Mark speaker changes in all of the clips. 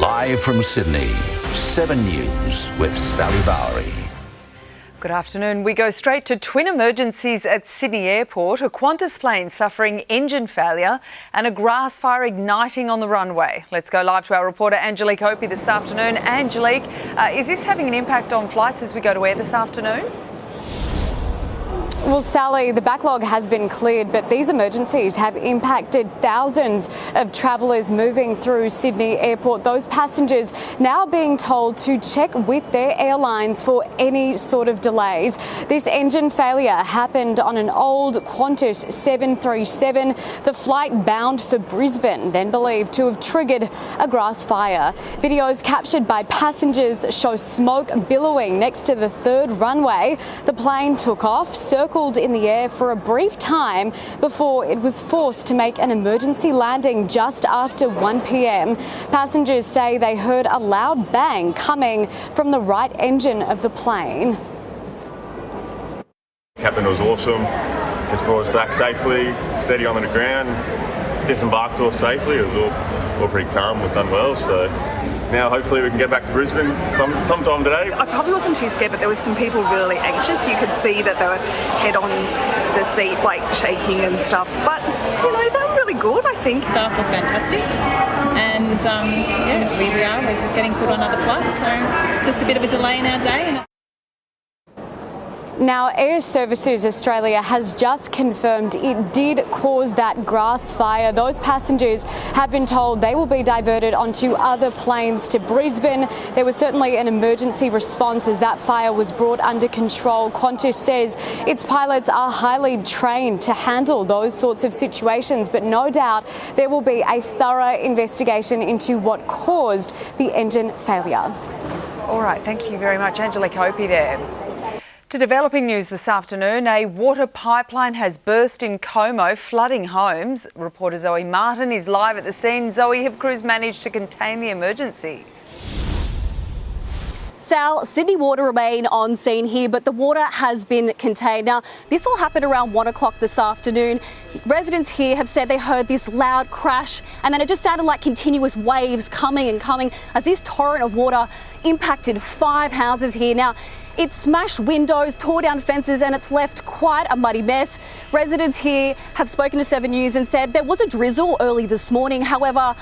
Speaker 1: Live from Sydney, 7 News with Sally Bowrey.
Speaker 2: Good afternoon. We go straight to twin emergencies at Sydney Airport, a Qantas plane suffering engine failure and a grass fire igniting on the runway. Let's go live to our reporter Angelique Opie this afternoon. Angelique, is this having an impact on flights as we go to air this afternoon?
Speaker 3: Well, Sally, the backlog has been cleared, but these emergencies have impacted thousands of travellers moving through Sydney Airport. Those passengers now being told to check with their airlines for any sort of delays. This engine failure happened on an old Qantas 737, the flight bound for Brisbane, then believed to have triggered a grass fire. Videos captured by passengers show smoke billowing next to the third runway. The plane took off, circled in the air for a brief time before it was forced to make an emergency landing just after 1 p.m. Passengers say they heard a loud bang coming from the right engine of the plane.
Speaker 4: Captain was awesome, just brought us back safely, steady on the ground, disembarked us safely. It was all pretty calm, we've done well, so now hopefully we can get back to Brisbane sometime today.
Speaker 5: I probably wasn't too scared, but there was some people really anxious. You could see that they were head on the seat, like shaking and stuff. But, you know, they were really good, I think.
Speaker 6: Staff was fantastic. And, here we are. We're getting put on other flights. So just a bit of a delay in our day.
Speaker 3: Now, Air Services Australia has just confirmed it did cause that grass fire. Those passengers have been told they will be diverted onto other planes to Brisbane. There was certainly an emergency response as that fire was brought under control. Qantas says its pilots are highly trained to handle those sorts of situations, but no doubt there will be a thorough investigation into what caused the engine failure.
Speaker 2: All right, thank you very much, Angelique Opie there. To developing news this afternoon, a water pipeline has burst in Como, flooding homes. Reporter Zoe Martin is live at the scene. Zoe, have crews managed to contain the emergency?
Speaker 7: Sal, Sydney Water remain on scene here, but the water has been contained. Now, this all happened around 1 o'clock this afternoon. Residents here have said they heard this loud crash, and then it just sounded like continuous waves coming and coming as this torrent of water impacted 5 houses here. Now, it smashed windows, tore down fences, and it's left quite a muddy mess. Residents here have spoken to 7 News and said there was a drizzle early this morning. However,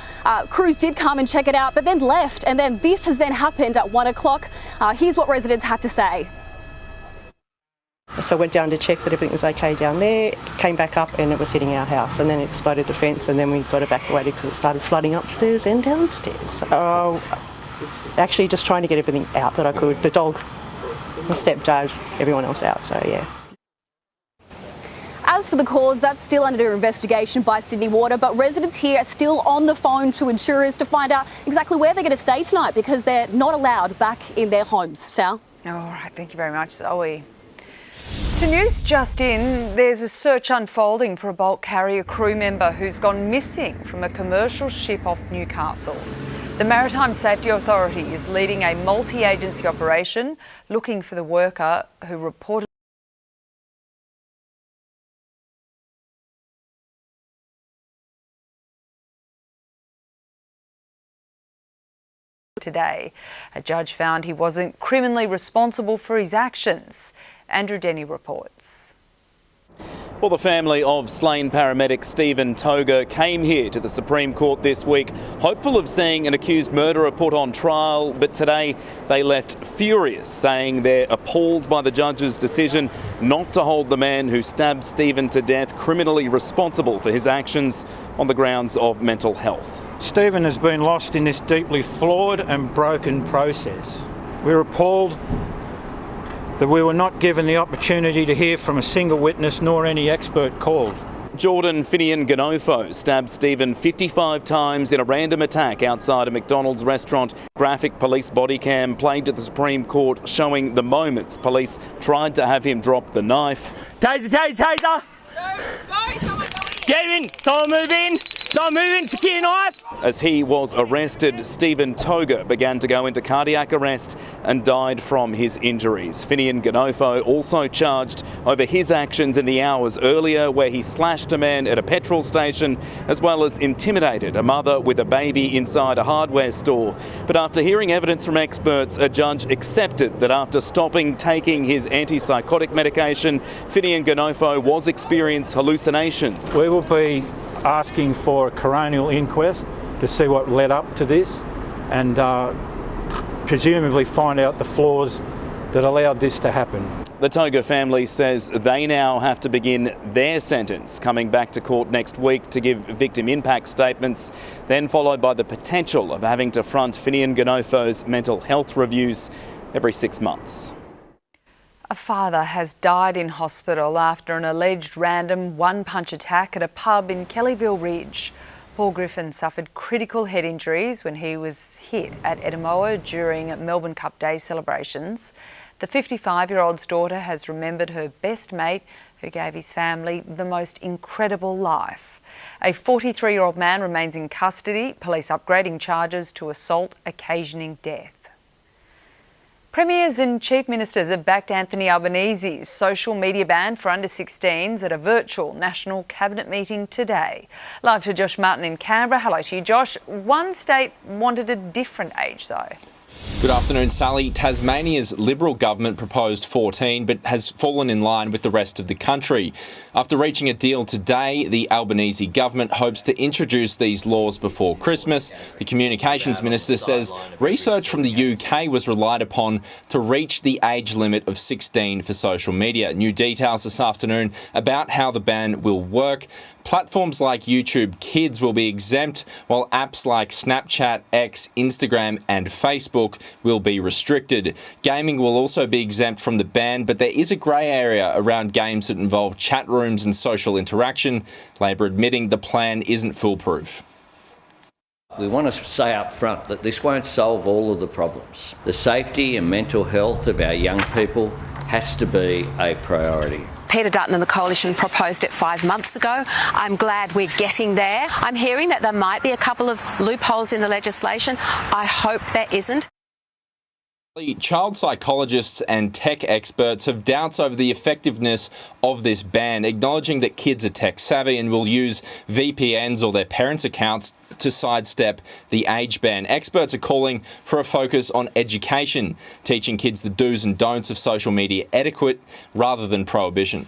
Speaker 7: crews did come and check it out, but then left. And then this has then happened at 1 o'clock. Here's what residents had to say.
Speaker 8: So I went down to check that everything was okay down there, came back up and it was hitting our house, and then it exploded the fence, and then we got evacuated because it started flooding upstairs and downstairs. Actually just trying to get everything out that I could. The dog, my stepdad, everyone else out, so yeah.
Speaker 7: As for the cause, that's still under investigation by Sydney Water, but residents here are still on the phone to insurers to find out exactly where they're going to stay tonight because they're not allowed back in their homes. Sal?
Speaker 2: All right, thank you very much, Zoe. To news just in, there's a search unfolding for a bulk carrier crew member who's gone missing from a commercial ship off Newcastle. The Maritime Safety Authority is leading a multi-agency operation looking for the worker who reported today. A judge found he wasn't criminally responsible for his actions. Andrew Denny reports.
Speaker 9: Well, the family of slain paramedic Stephen Toga came here to the Supreme Court this week, hopeful of seeing an accused murderer put on trial, but today they left furious, saying they're appalled by the judge's decision not to hold the man who stabbed Stephen to death criminally responsible for his actions on the grounds of mental health.
Speaker 10: Stephen has been lost in this deeply flawed and broken process. We're appalled that we were not given the opportunity to hear from a single witness nor any expert called.
Speaker 9: Jordan Finian Ganofo stabbed Stephen 55 times in a random attack outside a McDonald's restaurant. Graphic police body cam played to the Supreme Court showing the moments police tried to have him drop the knife.
Speaker 11: Taser, taser, taser! Get in! Someone move in! Someone move in! Secure knife!
Speaker 9: As he was arrested, Stephen Toga began to go into cardiac arrest and died from his injuries. Finian Ganofo also charged over his actions in the hours earlier, where he slashed a man at a petrol station, as well as intimidated a mother with a baby inside a hardware store. But after hearing evidence from experts, a judge accepted that after stopping taking his antipsychotic medication, Finian Ganofo was experiencing hallucinations.
Speaker 10: We will be asking for a coronial inquest to see what led up to this and presumably find out the flaws that allowed this to happen.
Speaker 9: The Toga family says they now have to begin their sentence, coming back to court next week to give victim impact statements, then followed by the potential of having to front Finian Ganofo's mental health reviews every 6 months.
Speaker 2: A father has died in hospital after an alleged random one-punch attack at a pub in Kellyville Ridge. Paul Griffin suffered critical head injuries when he was hit at Edamoa during Melbourne Cup Day celebrations. The 55-year-old's daughter has remembered her best mate who gave his family the most incredible life. A 43-year-old man remains in custody, police upgrading charges to assault occasioning death. Premiers and Chief Ministers have backed Anthony Albanese's social media ban for under-16s at a virtual national cabinet meeting today. Live to Josh Martin in Canberra. Hello to you, Josh. One state wanted a different age, though.
Speaker 12: Good afternoon, Sally. Tasmania's Liberal government proposed 14, but has fallen in line with the rest of the country. After reaching a deal today, the Albanese government hopes to introduce these laws before Christmas. The Communications Minister says research from the UK was relied upon to reach the age limit of 16 for social media. New details this afternoon about how the ban will work. Platforms like YouTube Kids will be exempt, while apps like Snapchat, X, Instagram and Facebook will be restricted. Gaming will also be exempt from the ban, but there is a grey area around games that involve chat rooms and social interaction. Labor admitting the plan isn't foolproof.
Speaker 13: We want to say up front that this won't solve all of the problems. The safety and mental health of our young people has to be a priority.
Speaker 14: Peter Dutton and the Coalition proposed it 5 months ago. I'm glad we're getting there. I'm hearing that there might be a couple of loopholes in the legislation. I hope there isn't.
Speaker 12: Child psychologists and tech experts have doubts over the effectiveness of this ban, acknowledging that kids are tech savvy and will use VPNs or their parents' accounts to sidestep the age ban. Experts are calling for a focus on education, teaching kids the do's and don'ts of social media etiquette rather than prohibition.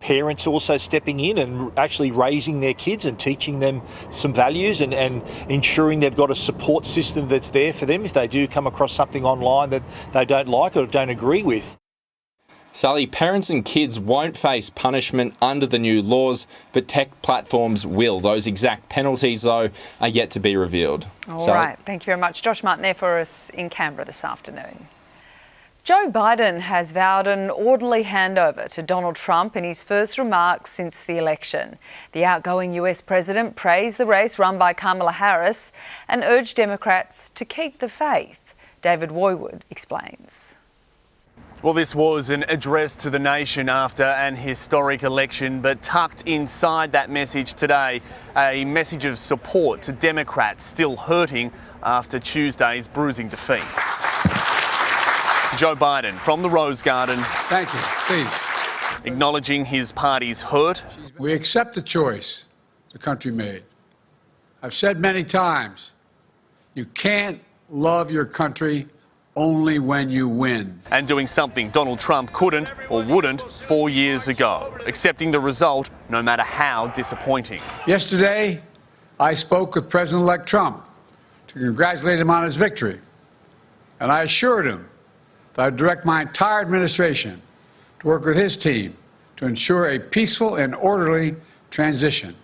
Speaker 15: Parents also stepping in and actually raising their kids and teaching them some values and ensuring they've got a support system that's there for them if they do come across something online that they don't like or don't agree with.
Speaker 12: Sally, parents and kids won't face punishment under the new laws, but tech platforms will. Those exact penalties, though, are yet to be revealed.
Speaker 2: All right, thank you very much. Josh Martin there for us in Canberra this afternoon. Joe Biden has vowed an orderly handover to Donald Trump in his first remarks since the election. The outgoing US president praised the race run by Kamala Harris and urged Democrats to keep the faith. David Woywood explains.
Speaker 16: Well, this was an address to the nation after an historic election, but tucked inside that message today, a message of support to Democrats still hurting after Tuesday's bruising defeat. Joe Biden from the Rose Garden.
Speaker 17: Thank you. Please.
Speaker 16: Acknowledging his party's hurt.
Speaker 17: We accept the choice the country made. I've said many times, you can't love your country only when you win.
Speaker 16: And doing something Donald Trump couldn't or wouldn't 4 years ago. Accepting the result, no matter how disappointing.
Speaker 17: Yesterday, I spoke with President-elect Trump to congratulate him on his victory. And I assured him that I direct my entire administration to work with his team to ensure a peaceful and orderly transition.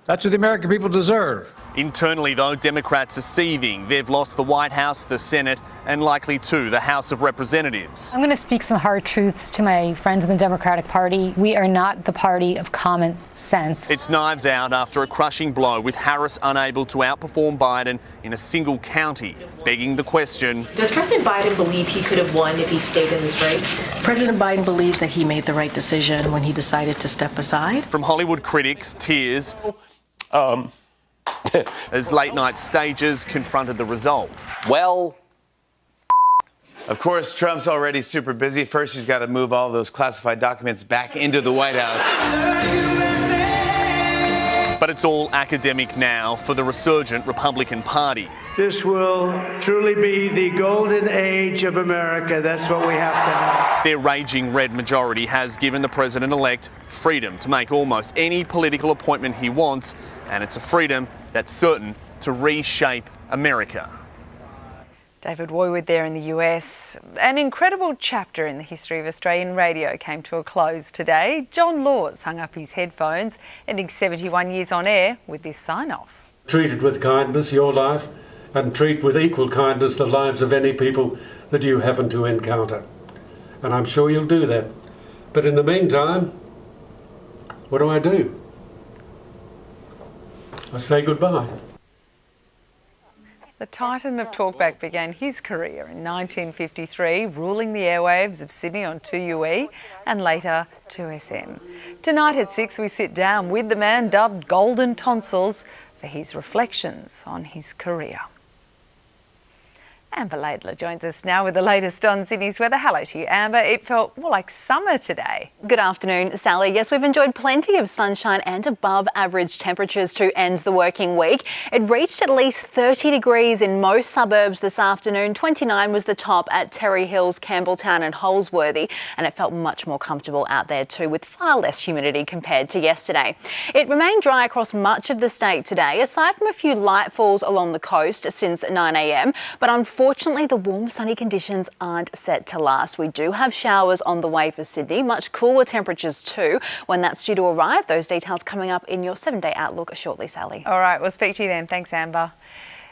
Speaker 17: That's what the American people deserve.
Speaker 16: Internally, though, Democrats are seething. They've lost the White House, the Senate, and likely too the House of Representatives.
Speaker 18: I'm going to speak some hard truths to my friends in the Democratic Party. We are not the party of common sense.
Speaker 16: It's knives out after a crushing blow, with Harris unable to outperform Biden in a single county, begging the question.
Speaker 19: Does President Biden believe he could have won if he stayed in this race? President Biden believes that he made the right decision when he decided to step aside.
Speaker 16: From Hollywood critics, tears. As late night stages confronted the result.
Speaker 20: Well, Of course, Trump's already super busy. First, he's got to move all those classified documents back into the White House.
Speaker 16: But it's all academic now for the resurgent Republican Party.
Speaker 21: This will truly be the golden age of America. That's what we have to have.
Speaker 16: Their raging red majority has given the president-elect freedom to make almost any political appointment he wants, and it's a freedom that's certain to reshape America.
Speaker 2: David Woywood there in the US. An incredible chapter in the history of Australian radio came to a close today. John Laws hung up his headphones, ending 71 years on air with this sign-off.
Speaker 22: Treated with kindness your life, and treat with equal kindness the lives of any people that you happen to encounter. And I'm sure you'll do that. But in the meantime, what do? I say goodbye.
Speaker 2: The Titan of Talkback began his career in 1953, ruling the airwaves of Sydney on 2UE and later 2SM. Tonight at 6, we sit down with the man dubbed Golden Tonsils for his reflections on his career. Amber Laidler joins us now with the latest on Sydney's weather. Hello to you, Amber. It felt more like summer today.
Speaker 23: Good afternoon, Sally. Yes, we've enjoyed plenty of sunshine and above average temperatures to end the working week. It reached at least 30 degrees in most suburbs this afternoon. 29 was the top at Terry Hills, Campbelltown and Holsworthy, and it felt much more comfortable out there too, with far less humidity compared to yesterday. It remained dry across much of the state today, aside from a few light falls along the coast since 9 a.m, but unfortunately, the warm sunny conditions aren't set to last. We do have showers on the way for Sydney, much cooler temperatures too when that's due to arrive. Those details coming up in your 7-day outlook shortly, Sally.
Speaker 2: All right, we'll speak to you then. Thanks, Amber.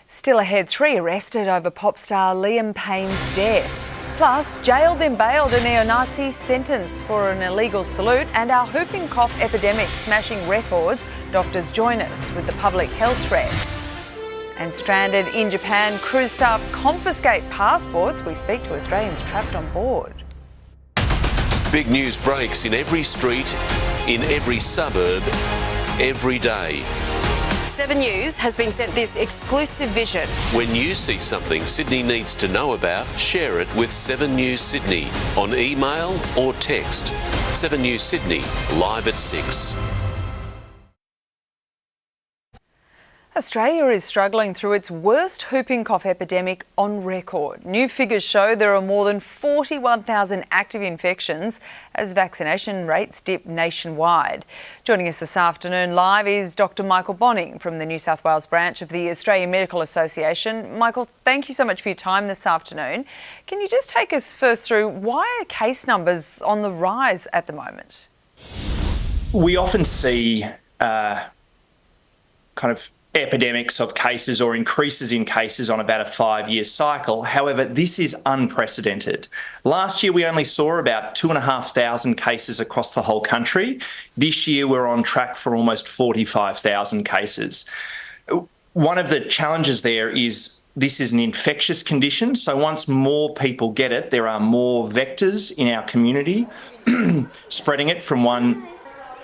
Speaker 2: Still ahead, 3 arrested over pop star Liam Payne's death. Plus, jailed then bailed, a neo-Nazi sentence for an illegal salute, and our whooping cough epidemic smashing records. Doctors join us with the public health threat. And stranded in Japan, cruise staff confiscate passports. We speak to Australians trapped on board.
Speaker 24: Big news breaks in every street, in every suburb, every day.
Speaker 25: 7 News has been sent this exclusive vision.
Speaker 24: When you see something Sydney needs to know about, share it with 7 News Sydney on email or text. 7 News Sydney, live at 6.
Speaker 2: Australia is struggling through its worst whooping cough epidemic on record. New figures show there are more than 41,000 active infections as vaccination rates dip nationwide. Joining us this afternoon live is Dr Michael Bonning from the New South Wales branch of the Australian Medical Association. Michael, thank you so much for your time this afternoon. Can you just take us first through why are case numbers on the rise at the moment?
Speaker 26: We often see kind of epidemics of cases or increases in cases on about a 5-year cycle. However, this is unprecedented. Last year, we only saw about 2,500 cases across the whole country. This year, we're on track for almost 45,000 cases. One of the challenges there is this is an infectious condition. So once more people get it, there are more vectors in our community spreading it from one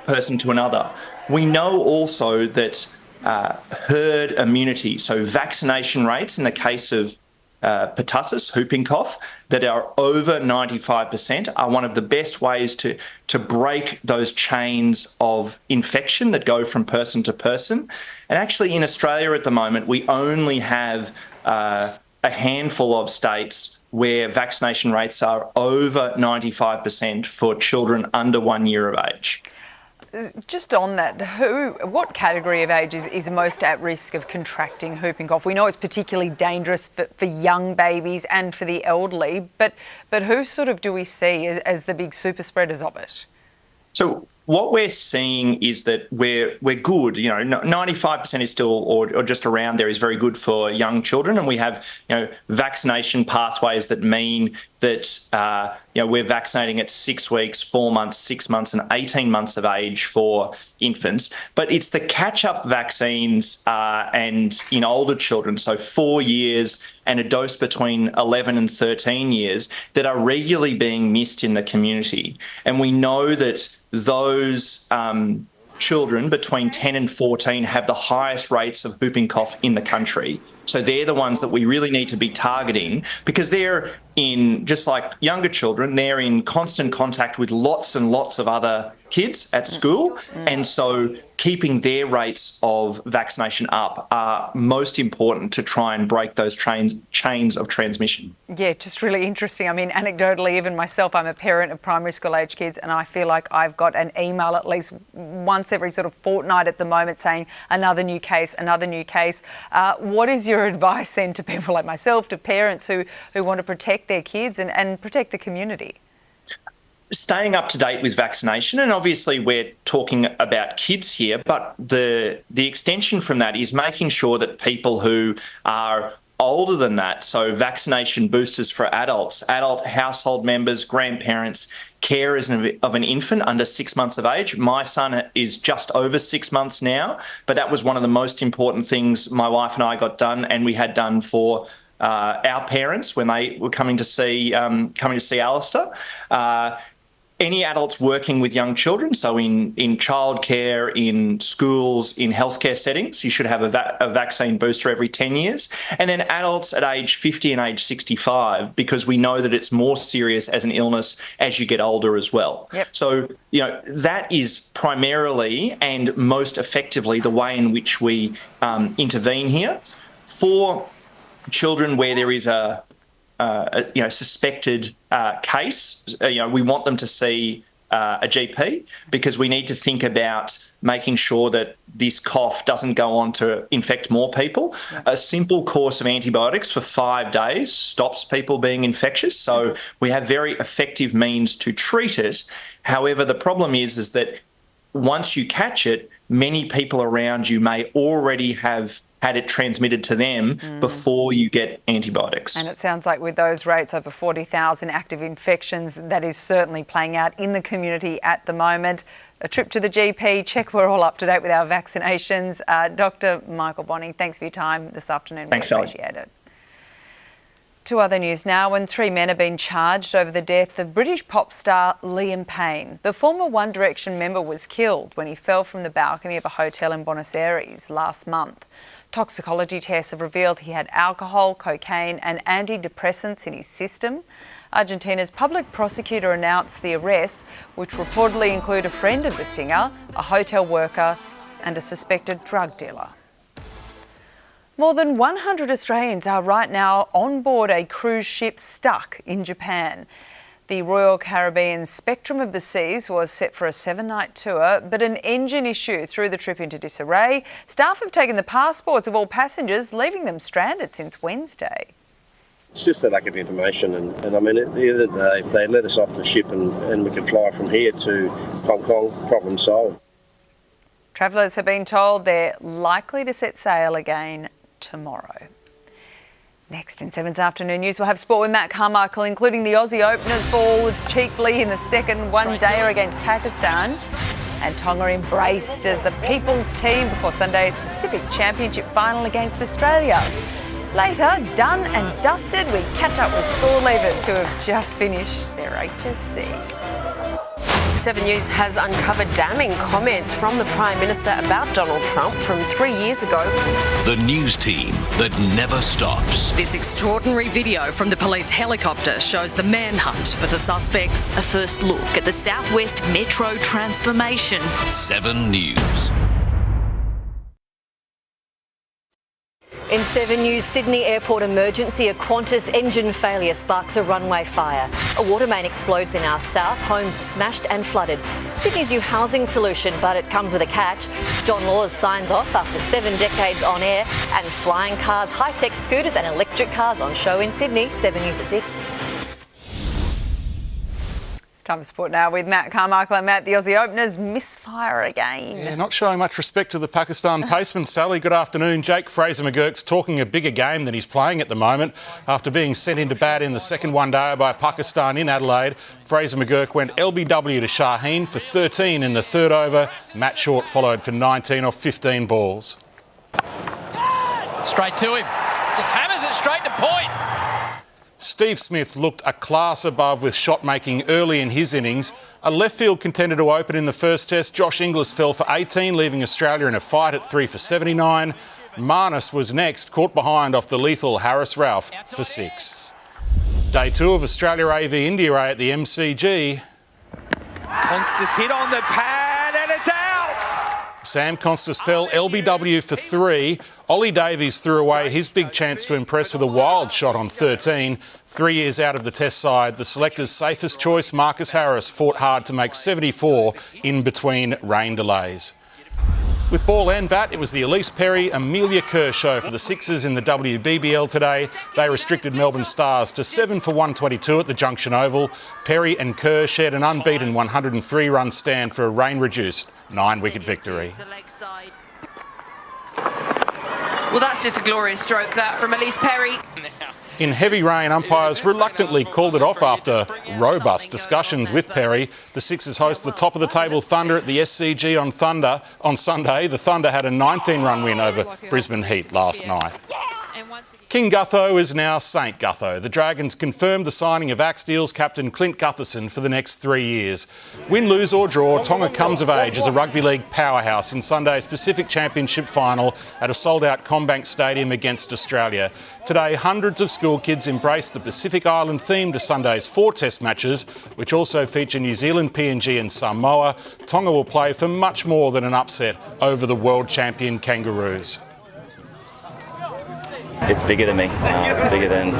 Speaker 26: person to another. We know also that herd immunity, so vaccination rates in the case of pertussis, whooping cough, that are over 95% are one of the best ways to break those chains of infection that go from person to person. And actually in Australia at the moment, we only have a handful of states where vaccination rates are over 95% for children under 1 year of age.
Speaker 2: Just on that, what category of age is most at risk of contracting whooping cough? We know it's particularly dangerous for young babies and for the elderly, but who sort of do we see as the big super spreaders of it?
Speaker 26: So what we're seeing is that we're good. 95% is still, or just around there, is very good for young children, and we have vaccination pathways that mean that we're vaccinating at 6 weeks, 4 months, 6 months, and 18 months of age for infants. But it's the catch-up vaccines and in older children, so 4 years and a dose between 11 and 13 years, that are regularly being missed in the community. And we know that those children between 10 and 14 have the highest rates of whooping cough in the country. So they're the ones that we really need to be targeting, because they're in, just like younger children, they're in constant contact with lots and lots of other kids at school. And so keeping their rates of vaccination up are most important to try and break those chains of transmission.
Speaker 2: Yeah, just really interesting. I mean, anecdotally, even myself, I'm a parent of primary school age kids, and I feel like I've got an email at least once every sort of fortnight at the moment saying another new case, another new case. What is your advice then to people like myself, to parents who want to protect their kids and protect the community?
Speaker 26: Staying up to date with vaccination, and obviously we're talking about kids here, but the extension from that is making sure that people who are older than that, so vaccination boosters for adults, adult household members, grandparents, carers of an infant under 6 months of age. My son is just over 6 months now, but that was one of the most important things my wife and I got done, and we had done for our parents when they were coming to see Alistair. Any adults working with young children, so in childcare, in schools, in healthcare settings, you should have a vaccine booster every 10 years. And then adults at age 50 and age 65, because we know that it's more serious as an illness as you get older as well.
Speaker 2: Yep.
Speaker 26: So, that is primarily and most effectively the way in which we intervene here. For children where there is a suspected case, we want them to see a GP, because we need to think about making sure that this cough doesn't go on to infect more people. A simple course of antibiotics for 5 days stops people being infectious. So we have very effective means to treat it. However, the problem is that once you catch it, many people around you may already have had it transmitted to them before you get antibiotics.
Speaker 2: And it sounds like with those rates, over 40,000 active infections, that is certainly playing out in the community at the moment. A trip to the GP, check we're all up to date with our vaccinations. Dr. Michael Bonning, thanks for your time this afternoon.
Speaker 26: Thanks,
Speaker 2: we appreciate it. To other news now, when 3 men have been charged over the death of British pop star Liam Payne. The former One Direction member was killed when he fell from the balcony of a hotel in Buenos Aires last month. Toxicology tests have revealed he had alcohol, cocaine and antidepressants in his system. Argentina's public prosecutor announced the arrests, which reportedly include a friend of the singer, a hotel worker and a suspected drug dealer. More than 100 Australians are right now on board a cruise ship stuck in Japan. The Royal Caribbean's Spectrum of the Seas was set for a 7-night tour, but an engine issue threw the trip into disarray. Staff have taken the passports of all passengers, leaving them stranded since Wednesday.
Speaker 1: It's just a lack of information, and I mean, at the end of the day, if they let us off the ship and we can fly from here to Hong Kong, problem solved.
Speaker 2: Travellers have been told they're likely to set sail again tomorrow. Next in 7's afternoon news, we'll have sport with Matt Carmichael, including the Aussie openers fall cheaply in the second one-dayer against Pakistan. And Tonga embraced as the people's team before Sunday's Pacific Championship final against Australia. Later, done and dusted, we catch up with score leavers who have just finished their HSC.
Speaker 25: 7 News has uncovered damning comments from the Prime Minister about Donald Trump from 3 years ago.
Speaker 24: The news team that never stops.
Speaker 3: This extraordinary video from the police helicopter shows the manhunt for the suspects.
Speaker 4: A first look at the Southwest Metro transformation.
Speaker 24: 7 News.
Speaker 4: In 7 News, Sydney Airport emergency, a Qantas engine failure sparks a runway fire. A water main explodes in our south, homes smashed and flooded. Sydney's new housing solution, but it comes with a catch. John Laws signs off after 7 decades on air, and flying cars, high-tech scooters and electric cars on show in Sydney. 7 News at 6.
Speaker 2: Time for sport now with Matt Carmichael. And Matt, the Aussie openers misfire again.
Speaker 5: Yeah, not showing much respect to the Pakistan paceman. Sally, good afternoon. Jake Fraser-McGurk's talking a bigger game than he's playing at the moment. After being sent into bat in the second one-dayer by Pakistan in Adelaide, Fraser-McGurk went LBW to Shaheen for 13 in the third over. Matt Short followed for 19 off 15 balls.
Speaker 6: Straight to him. Just hammers it straight to point.
Speaker 5: Steve Smith looked a class above with shot-making early in his innings. A left field contender to open in the first test, Josh Inglis fell for 18, leaving Australia in a fight at 3 for 79. Marnus was next, caught behind off the lethal Harris Ralph for 6. Day 2 of Australia AV India A at the MCG.
Speaker 7: Constas hit on the pad and it's out!
Speaker 5: Sam Constas fell LBW for 3. Ollie Davies threw away his big chance to impress with a wild shot on 13. 3 years out of the test side, the selectors' safest choice, Marcus Harris, fought hard to make 74 in between rain delays. With ball and bat, it was the Elise Perry-Amelia Kerr show for the Sixers in the WBBL today. They restricted Melbourne Stars to 7 for 122 at the Junction Oval. Perry and Kerr shared an unbeaten 103-run stand for a rain-reduced 9-wicket victory.
Speaker 3: Well, that's just a glorious stroke, that, from Elise Perry.
Speaker 5: In heavy rain, umpires reluctantly called it off after robust discussions with Perry. The Sixers host the top-of-the-table Thunder at the SCG on Sunday. The Thunder had a 19-run win over Brisbane Heat last night. King Gutho is now Saint Gutho. The Dragons confirmed the signing of Axteel's captain Clint Gutherson for the next 3 years. Win, lose or draw, Tonga comes of age as a rugby league powerhouse in Sunday's Pacific Championship final at a sold-out CommBank Stadium against Australia. Today, hundreds of school kids embraced the Pacific Island theme to Sunday's 4 test matches, which also feature New Zealand, PNG and Samoa. Tonga will play for much more than an upset over the world champion Kangaroos.
Speaker 8: It's bigger than me. It's bigger than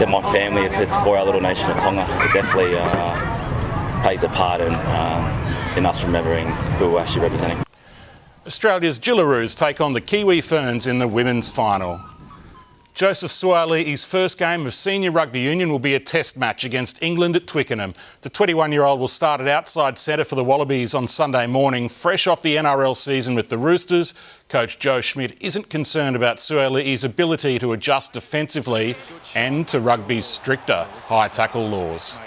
Speaker 8: my family. It's for our little nation of Tonga. It definitely plays a part in us remembering who we're actually representing.
Speaker 5: Australia's Gillaroos take on the Kiwi Ferns in the women's final. Joseph Suaalii's first game of senior rugby union will be a test match against England at Twickenham. The 21-year-old will start at outside centre for the Wallabies on Sunday morning, fresh off the NRL season with the Roosters. Coach Joe Schmidt isn't concerned about Suaalii's ability to adjust defensively and to rugby's stricter high tackle laws.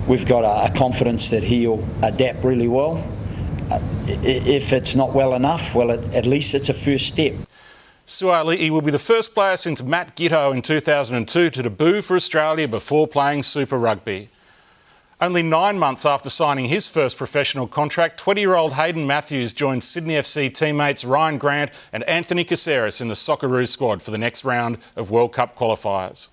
Speaker 9: We've got a confidence that he'll adapt really well. If it's not well enough, well, at least it's a first step.
Speaker 5: Suaalii will be the first player since Matt Giteau in 2002 to debut for Australia before playing Super Rugby. Only 9 months after signing his first professional contract, 20-year-old Hayden Matthews joined Sydney FC teammates Ryan Grant and Anthony Caceres in the Socceroos squad for the next round of World Cup qualifiers.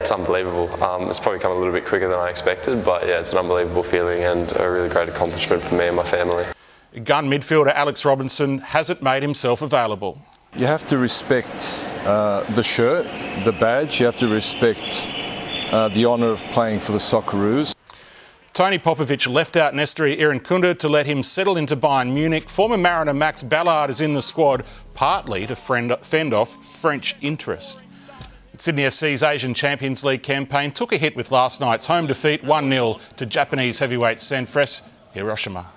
Speaker 10: It's unbelievable. It's probably come a little bit quicker than I expected, but yeah, it's an unbelievable feeling and a really great accomplishment for me and my family. Gun
Speaker 5: midfielder Alex Robinson hasn't made himself available.
Speaker 11: You have to respect the shirt, the badge. You have to respect the honour of playing for the Socceroos.
Speaker 5: Tony Popovic left out Nestori Irankunda to let him settle into Bayern Munich. Former Mariner Max Ballard is in the squad, partly to fend off French interest. Sydney FC's Asian Champions League campaign took a hit with last night's home defeat 1-0 to Japanese heavyweight Sanfrecce Hiroshima.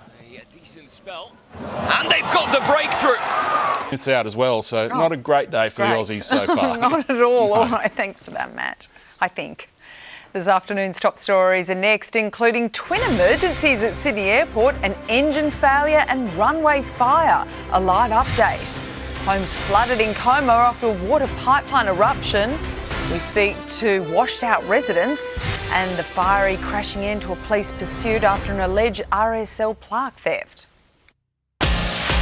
Speaker 7: And they've got the breakthrough.
Speaker 5: It's out as well, so not a great day for the Aussies so far.
Speaker 2: Not at all. All right, thanks for that, Matt. I think. This afternoon's top stories are next, including twin emergencies at Sydney Airport, an engine failure and runway fire. A live update. Homes flooded in Como after a water pipeline eruption. We speak to washed out residents and the fiery crashing into a police pursuit after an alleged RSL plaque theft.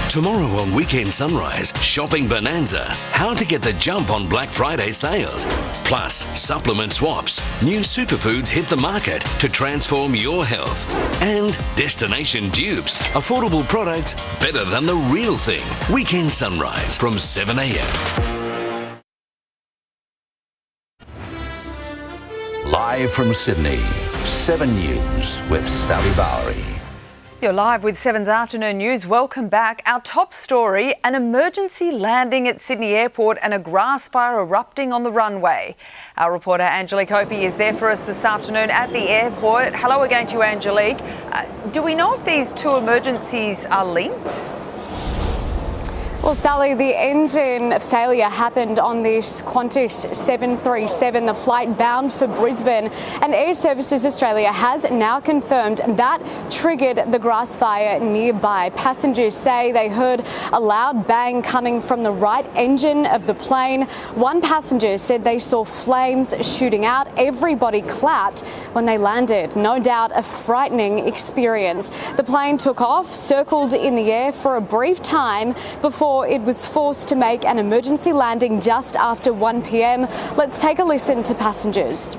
Speaker 24: Tomorrow on Weekend Sunrise, Shopping Bonanza. How to get the jump on Black Friday sales. Plus, supplement swaps. New superfoods hit the market to transform your health. And Destination Dupes. Affordable products better than the real thing. Weekend Sunrise from 7 a.m.
Speaker 13: Live from Sydney, 7 News with Sally Bowrey.
Speaker 2: You're live with 7's Afternoon News. Welcome back. Our top story, an emergency landing at Sydney Airport and a grass fire erupting on the runway. Our reporter Angelique Opie is there for us this afternoon at the airport. Hello again to you, Angelique. Do we know if these two emergencies are linked?
Speaker 12: Well, Sally, the engine failure happened on this Qantas 737, the flight bound for Brisbane, and Air Services Australia has now confirmed that triggered the grass fire nearby. Passengers say they heard a loud bang coming from the right engine of the plane. One passenger said they saw flames shooting out. Everybody clapped when they landed. No doubt a frightening experience. The plane took off, circled in the air for a brief time before it was forced to make an emergency landing just after 1 p.m. Let's take a listen to passengers.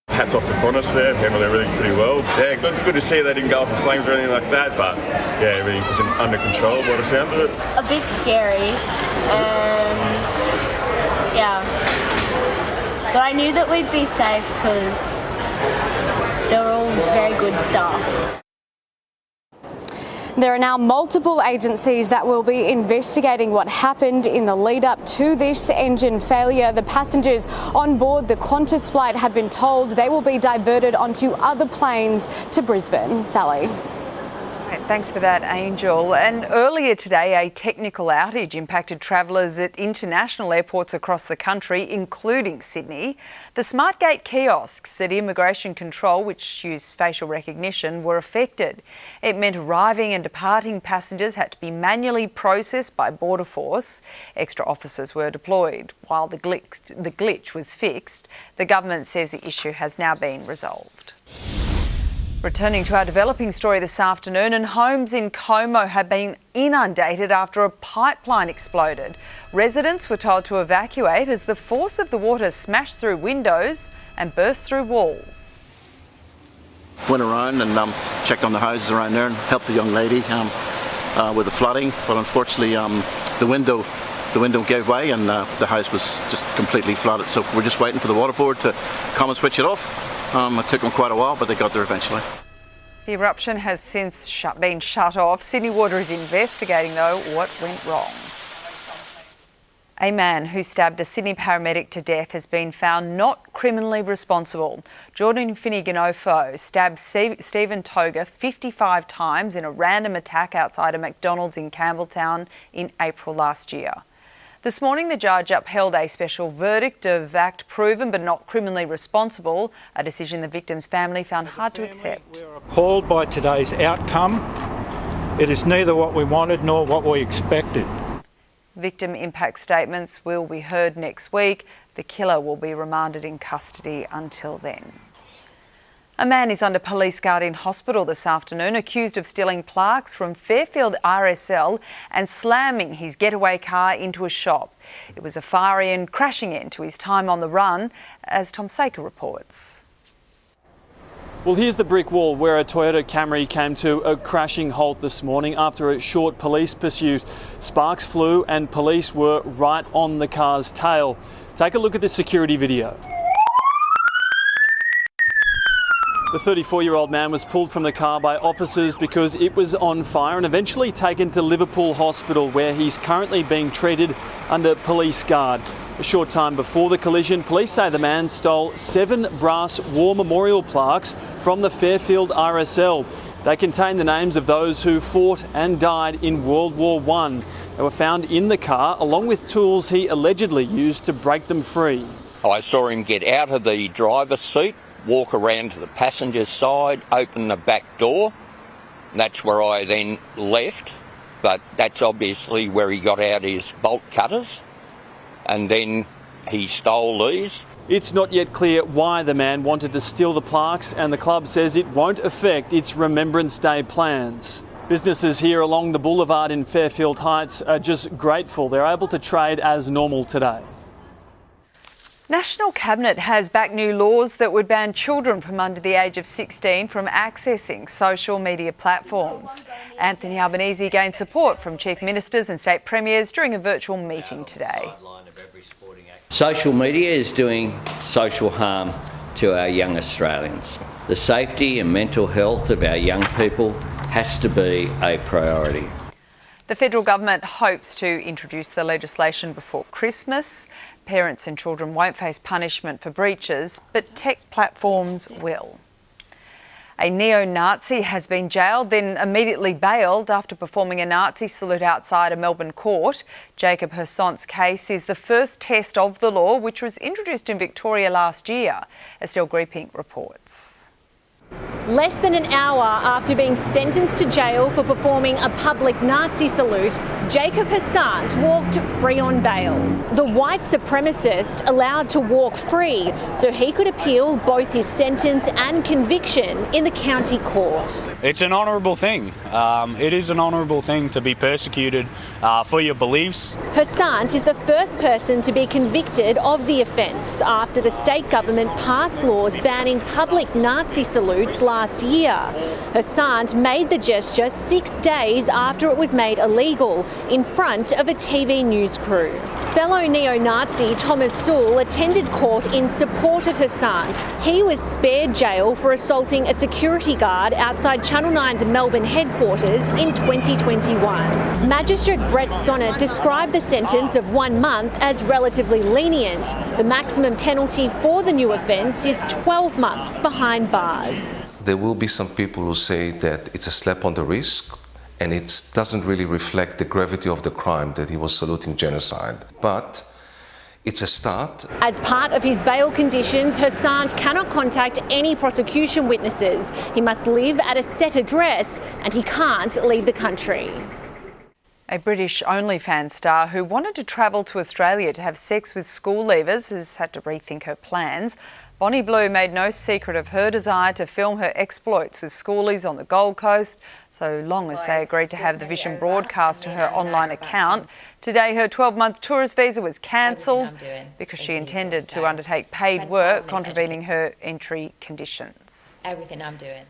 Speaker 14: Hats off to Qantas there, handled everything pretty well. Yeah, good to see they didn't go up in flames or anything like that, but yeah, everything was under control by the sounds of it.
Speaker 15: A bit scary, and yeah. But I knew that we'd be safe because they were all very good staff.
Speaker 12: There are now multiple agencies that will be investigating what happened in the lead up to this engine failure. The passengers on board the Qantas flight have been told they will be diverted onto other planes to Brisbane. Sally.
Speaker 2: Thanks for that, Angel. And earlier today, a technical outage impacted travellers at international airports across the country, including Sydney. The Smartgate kiosks at Immigration Control, which use facial recognition, were affected. It meant arriving and departing passengers had to be manually processed by Border Force. Extra officers were deployed. While the glitch was fixed, the government says the issue has now been resolved. Returning to our developing story this afternoon, and homes in Como have been inundated after a pipeline exploded. Residents were told to evacuate as the force of the water smashed through windows and burst through walls.
Speaker 17: Went around and checked on the houses around there and helped the young lady with the flooding, but unfortunately the window gave way and the house was just completely flooded. So we're just waiting for the water board to come and switch it off. It took them quite a while, but they got there eventually.
Speaker 2: The eruption has since been shut off. Sydney Water is investigating, though, what went wrong. A man who stabbed a Sydney paramedic to death has been found not criminally responsible. Jordan Finney-Ganofo stabbed Stephen Toga 55 times in a random attack outside a McDonald's in Campbelltown in April last year. This morning, the judge upheld a special verdict of act proven but not criminally responsible, a decision the victim's family found hard to accept.
Speaker 18: We're appalled by today's outcome. It is neither what we wanted nor what we expected.
Speaker 2: Victim impact statements will be heard next week. The killer will be remanded in custody until then. A man is under police guard in hospital this afternoon, accused of stealing plaques from Fairfield RSL and slamming his getaway car into a shop. It was a fiery and crashing end to his time on the run, as Tom Saker reports.
Speaker 19: Well, here's the brick wall where a Toyota Camry came to a crashing halt this morning after a short police pursuit. Sparks flew and police were right on the car's tail. Take a look at this security video. The 34-year-old man was pulled from the car by officers because it was on fire and eventually taken to Liverpool Hospital, where he's currently being treated under police guard. A short time before the collision, police say the man stole 7 brass war memorial plaques from the Fairfield RSL. They contain the names of those who fought and died in World War I. They were found in the car, along with tools he allegedly used to break them free.
Speaker 27: I saw him get out of the driver's seat, walk around to the passenger's side, open the back door. That's where I then left, but that's obviously where he got out his bolt cutters, and then he stole these.
Speaker 19: It's not yet clear why the man wanted to steal the plaques, and the club says it won't affect its Remembrance Day plans. Businesses here along the boulevard in Fairfield Heights are just grateful they're able to trade as normal today.
Speaker 2: National Cabinet has backed new laws that would ban children from under the age of 16 from accessing social media platforms. Anthony Albanese gained support from chief ministers and state premiers during a virtual meeting today.
Speaker 28: Social media is doing social harm to our young Australians. The safety and mental health of our young people has to be a priority.
Speaker 2: The federal government hopes to introduce the legislation before Christmas. Parents and children won't face punishment for breaches, but tech platforms will. A neo-Nazi has been jailed, then immediately bailed after performing a Nazi salute outside a Melbourne court. Jacob Hersant's case is the first test of the law, which was introduced in Victoria last year. Estelle Greepink reports.
Speaker 1: Less than an hour after being sentenced to jail for performing a public Nazi salute, Jacob Hersant walked free on bail. The white supremacist allowed to walk free so he could appeal both his sentence and conviction in the county court.
Speaker 16: It's an honourable thing. It is an honourable thing to be persecuted for your beliefs.
Speaker 1: Hersant is the first person to be convicted of the offence after the state government passed laws banning public Nazi salutes last year. Hersant made the gesture 6 days after it was made illegal in front of a TV news crew. Fellow neo-Nazi Thomas Sewell attended court in support of Hersant. He was spared jail for assaulting a security guard outside Channel 9's Melbourne headquarters in 2021. Magistrate Brett Sonnet described the sentence of 1 month as relatively lenient. The maximum penalty for the new offence is 12 months behind bars.
Speaker 20: There will be some people who say that it's a slap on the wrist and it doesn't really reflect the gravity of the crime, that he was saluting genocide. But it's a start.
Speaker 1: As part of his bail conditions, Hersant cannot contact any prosecution witnesses. He must live at a set address and he can't leave the country.
Speaker 2: A British OnlyFans star who wanted to travel to Australia to have sex with school leavers has had to rethink her plans. Bonnie Blue made no secret of her desire to film her exploits with schoolies on the Gold Coast, so long as they agreed to have the vision broadcast to her online account. Today, her 12-month tourist visa was cancelled because she intended to undertake paid work, contravening her entry conditions.
Speaker 21: Everything I'm doing.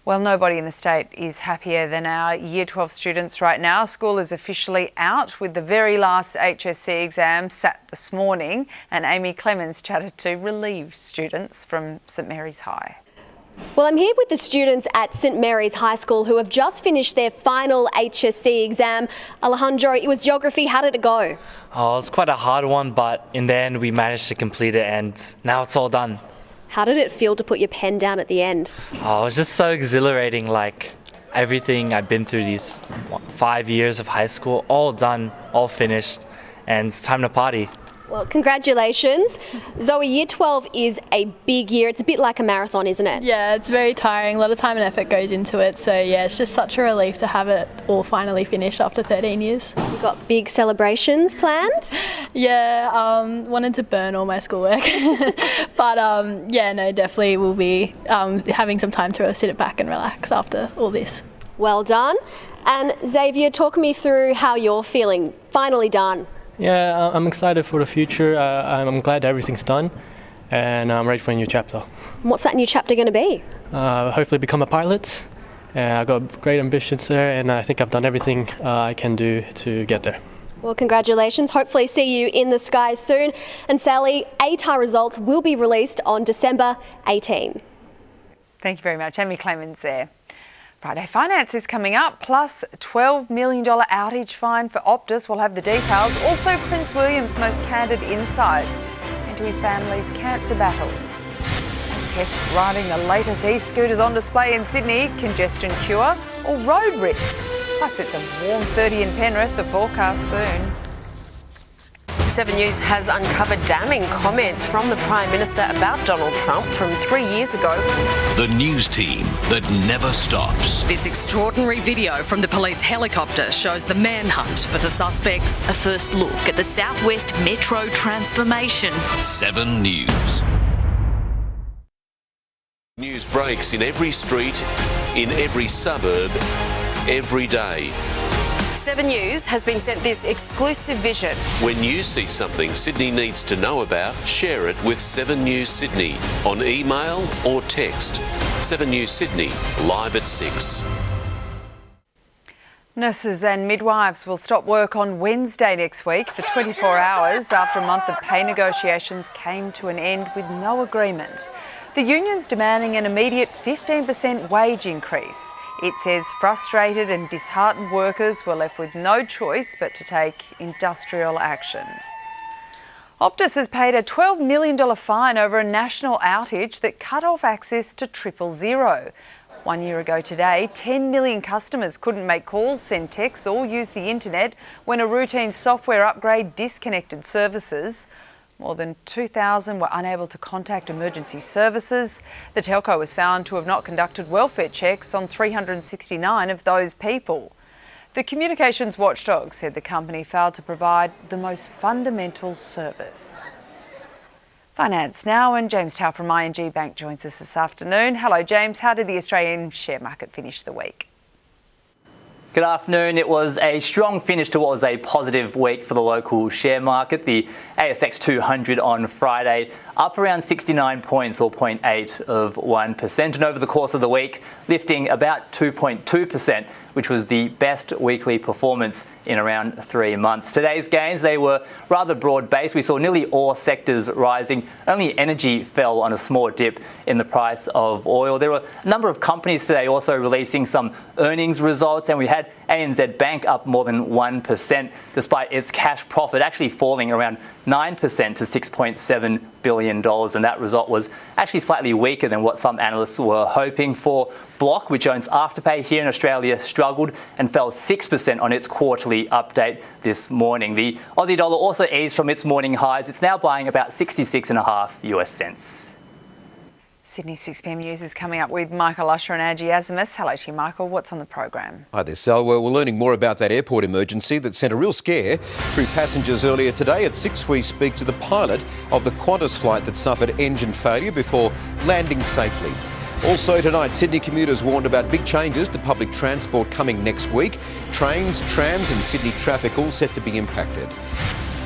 Speaker 2: Well, nobody in the state is happier than our Year 12 students right now. School is officially out with the very last HSC exam sat this morning, and Amy Clemens chatted to relieved students from St Mary's High.
Speaker 22: Well, I'm here with the students at St Mary's High School who have just finished their final HSC exam. Alejandro, it was geography. How did it go?
Speaker 23: Oh, it was quite a hard one, but in the end we managed to complete it and now it's all done.
Speaker 22: How did it feel to put your pen down at the end?
Speaker 23: Oh, it was just so exhilarating, like everything I've been through these 5 years of high school, all done, all finished, and it's time to party.
Speaker 22: Well, congratulations. Zoe, Year 12 is a big year. It's a bit like a marathon, isn't it?
Speaker 25: Yeah, it's very tiring. A lot of time and effort goes into it. So, yeah, it's just such a relief to have it all finally finished after 13 years.
Speaker 22: You got big celebrations planned?
Speaker 25: Yeah, wanted to burn all my schoolwork. But, yeah, no, definitely we'll be having some time to sit back and relax after all this.
Speaker 22: Well done. And Xavier, talk me through how you're feeling. Finally done.
Speaker 26: Yeah, I'm excited for the future. I'm glad everything's done and I'm ready for a new chapter.
Speaker 22: What's that new chapter going to be?
Speaker 26: Hopefully become a pilot. I've got great ambitions there and I think I've done everything I can do to get there.
Speaker 22: Well, congratulations. Hopefully see you in the skies soon. And Sally, ATAR results will be released on December 18.
Speaker 2: Thank you very much. Amy Clemens there. Friday Finance is coming up, plus $12 million outage fine for Optus. We'll have the details. Also, Prince William's most candid insights into his family's cancer battles. Tests riding the latest e-scooters on display in Sydney, congestion cure or road risk. Plus, it's a warm 30 in Penrith, the forecast soon.
Speaker 3: 7 News has uncovered damning comments from the Prime Minister about Donald Trump from 3 years ago.
Speaker 24: The news team that never stops.
Speaker 3: This extraordinary video from the police helicopter shows the manhunt for the suspects.
Speaker 29: A first look at the Southwest Metro transformation.
Speaker 24: 7 News.
Speaker 30: News breaks in every street, in every suburb, every day.
Speaker 3: 7 News has been sent this exclusive vision.
Speaker 30: When you see something Sydney needs to know about, share it with 7 News Sydney on email or text. 7 News Sydney, live at 6.
Speaker 2: Nurses and midwives will stop work on Wednesday next week for 24 hours after a month of pay negotiations came to an end with no agreement. The union's demanding an immediate 15% wage increase. It says frustrated and disheartened workers were left with no choice but to take industrial action. Optus has paid a $12 million fine over a national outage that cut off access to 000. 1 year ago today, 10 million customers couldn't make calls, send texts or use the internet when a routine software upgrade disconnected services. More than 2,000 were unable to contact emergency services. The telco was found to have not conducted welfare checks on 369 of those people. The communications watchdog said the company failed to provide the most fundamental service. Finance now, and James Tao from ING Bank joins us this afternoon. Hello James, how did the Australian share market finish the week?
Speaker 4: Good afternoon. It was a strong finish to what was a positive week for the local share market. The ASX 200 on Friday up around 69 points or 0.8%, and over the course of the week lifting about 2.2%, which was the best weekly performance in around 3 months. Today's gains, they were rather broad-based. We saw nearly all sectors rising. Only energy fell on a small dip in the price of oil. There were a number of companies today also releasing some earnings results, and we had ANZ Bank up more than 1%, despite its cash profit actually falling around 9% to $6.7 billion. And that result was actually slightly weaker than what some analysts were hoping for. Block, which owns Afterpay here in Australia, struggled and fell 6% on its quarterly update this morning. The Aussie dollar also eased from its morning highs. It's now buying about 66.5 US cents.
Speaker 2: Sydney 6pm News is coming up with Michael Usher and Angie Asimus. Hello to you, Michael. What's on the program?
Speaker 5: Hi there, Sal. Well, we're learning more about that airport emergency that sent a real scare through passengers earlier today. At 6, we speak to the pilot of the Qantas flight that suffered engine failure before landing safely. Also tonight, Sydney commuters warned about big changes to public transport coming next week. Trains, trams and Sydney traffic all set to be impacted.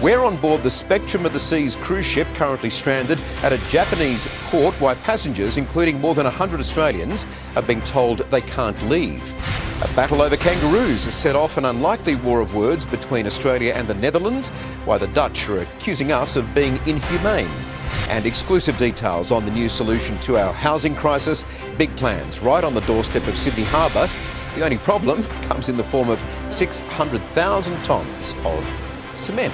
Speaker 5: We're on board the Spectrum of the Seas cruise ship currently stranded at a Japanese port, while passengers, including more than 100 Australians, are being told they can't leave. A battle over kangaroos has set off an unlikely war of words between Australia and the Netherlands, while the Dutch are accusing us of being inhumane. And exclusive details on the new solution to our housing crisis. Big plans right on the doorstep of Sydney Harbour. The only problem comes in the form of 600,000 tonnes of cement.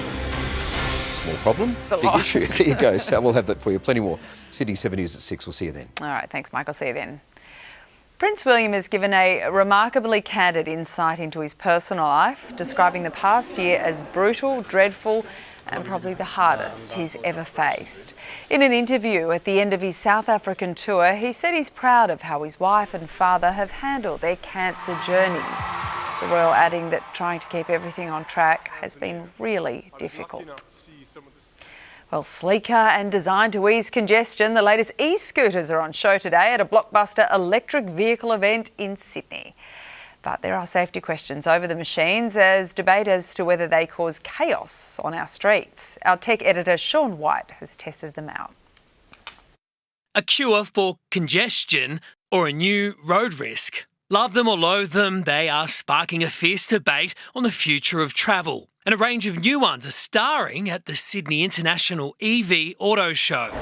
Speaker 5: Small problem, big issue. There you go. So we'll have that for you. Plenty more. Sydney 7 News at 6. We'll see you then.
Speaker 2: All right, thanks, Michael. See you then. Prince William has given a remarkably candid insight into his personal life, describing the past year as brutal, dreadful, and probably the hardest he's ever faced. In an interview at the end of his South African tour, he said he's proud of how his wife and father have handled their cancer journeys. The royal adding that trying to keep everything on track has been really difficult. Well, sleeker and designed to ease congestion, the latest e-scooters are on show today at a blockbuster electric vehicle event in Sydney. But there are safety questions over the machines as debate as to whether they cause chaos on our streets. Our tech editor Sean White has tested them out.
Speaker 6: A cure for congestion or a new road risk. Love them or loathe them, they are sparking a fierce debate on the future of travel. And a range of new ones are starring at the Sydney International EV Auto Show,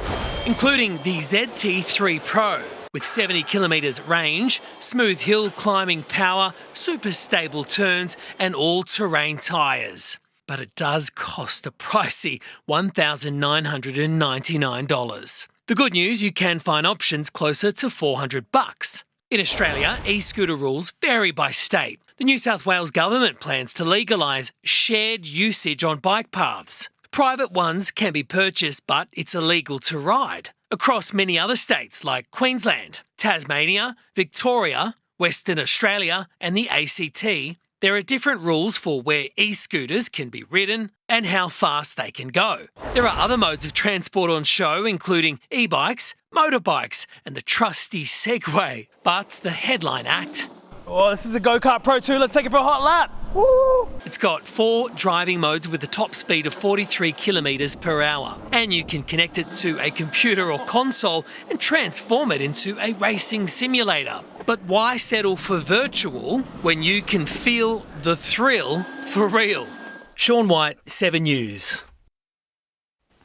Speaker 6: including the ZT3 Pro, with 70 kilometres range, smooth hill climbing power, super stable turns and all-terrain tyres. But it does cost a pricey $1,999. The good news, you can find options closer to $400. In Australia, e-scooter rules vary by state. The New South Wales government plans to legalise shared usage on bike paths. Private ones can be purchased, but it's illegal to ride. Across many other states like Queensland, Tasmania, Victoria, Western Australia and the ACT, there are different rules for where e-scooters can be ridden and how fast they can go. There are other modes of transport on show, including e-bikes, motorbikes and the trusty Segway. But the headline act... Oh, this is a Go-Kart Pro 2. Let's take it for a hot lap. Woo! It's got 4 driving modes with a top speed of 43 kilometres per hour. And you can connect it to a computer or console and transform it into a racing simulator. But why settle for virtual when you can feel the thrill for real? Sean White, 7 News.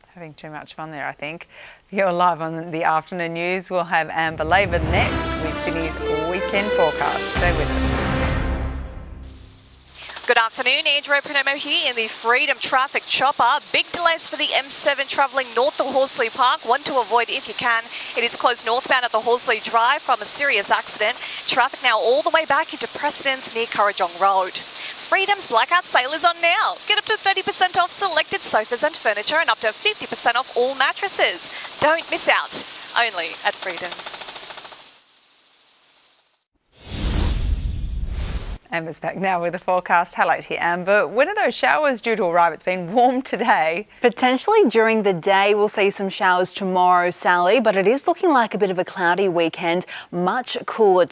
Speaker 2: Having too much fun there, I think. You're live on the afternoon news. We'll have Amber Labour next with Sydney's weekend forecast. Stay with us.
Speaker 7: Good afternoon, Andrew Panomo here in the Freedom Traffic Chopper. Big delays for the M7 travelling north to Horsley Park. One to avoid if you can. It is closed northbound at the Horsley Drive from a serious accident. Traffic now all the way back into Precedence near Currajong Road. Freedom's blackout sale is on now. Get up to 30% off selected sofas and furniture and up to 50% off all mattresses. Don't miss out. Only at Freedom.
Speaker 2: Amber's back now with the forecast. Hello to you, Amber. When are those showers due to arrive? It's been warm today.
Speaker 8: Potentially during the day, we'll see some showers tomorrow, Sally, but it is looking like a bit of a cloudy weekend, much cooler.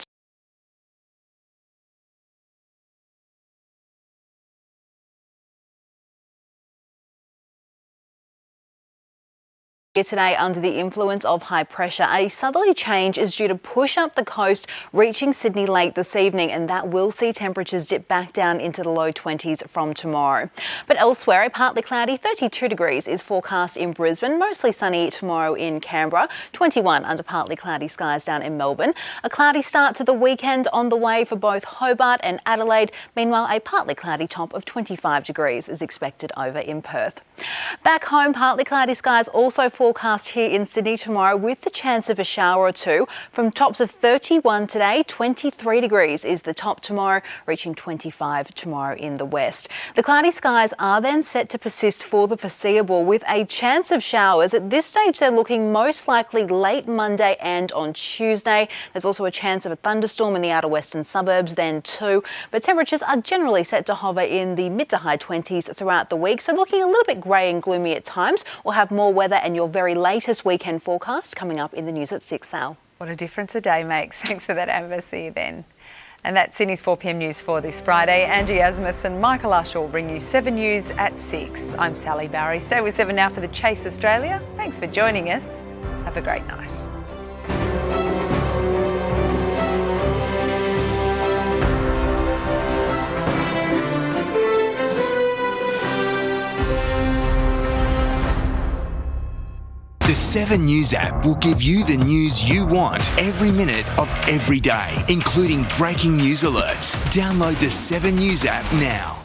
Speaker 8: Today, under the influence of high pressure, a southerly change is due to push up the coast, reaching Sydney late this evening, and that will see temperatures dip back down into the low 20s from tomorrow. But elsewhere, a partly cloudy 32 degrees is forecast in Brisbane, mostly sunny tomorrow in Canberra, 21 under partly cloudy skies down in Melbourne. A cloudy start to the weekend on the way for both Hobart and Adelaide. Meanwhile, a partly cloudy top of 25 degrees is expected over in Perth. Back home, partly cloudy skies also forecast here in Sydney tomorrow with the chance of a shower or two. From tops of 31 today, 23 degrees is the top tomorrow, reaching 25 tomorrow in the west. The cloudy skies are then set to persist for the foreseeable with a chance of showers. At this stage, they're looking most likely late Monday and on Tuesday. There's also a chance of a thunderstorm in the outer western suburbs then too. But temperatures are generally set to hover in the mid to high 20s throughout the week. So looking a little bit grey and gloomy at times. We'll have more weather and your very latest weekend forecast coming up in the news at 6, Sal.
Speaker 2: What a difference a day makes. Thanks for that, Amber. See you then. And that's Sydney's 4pm news for this Friday. Angie Asmus and Michael Usher will bring you 7 News at 6. I'm Sally Bowrey. Stay with 7 now for the Chase Australia. Thanks for joining us. Have a great night.
Speaker 9: The 7 News app will give you the news you want every minute of every day, including breaking news alerts. Download the 7 News app now.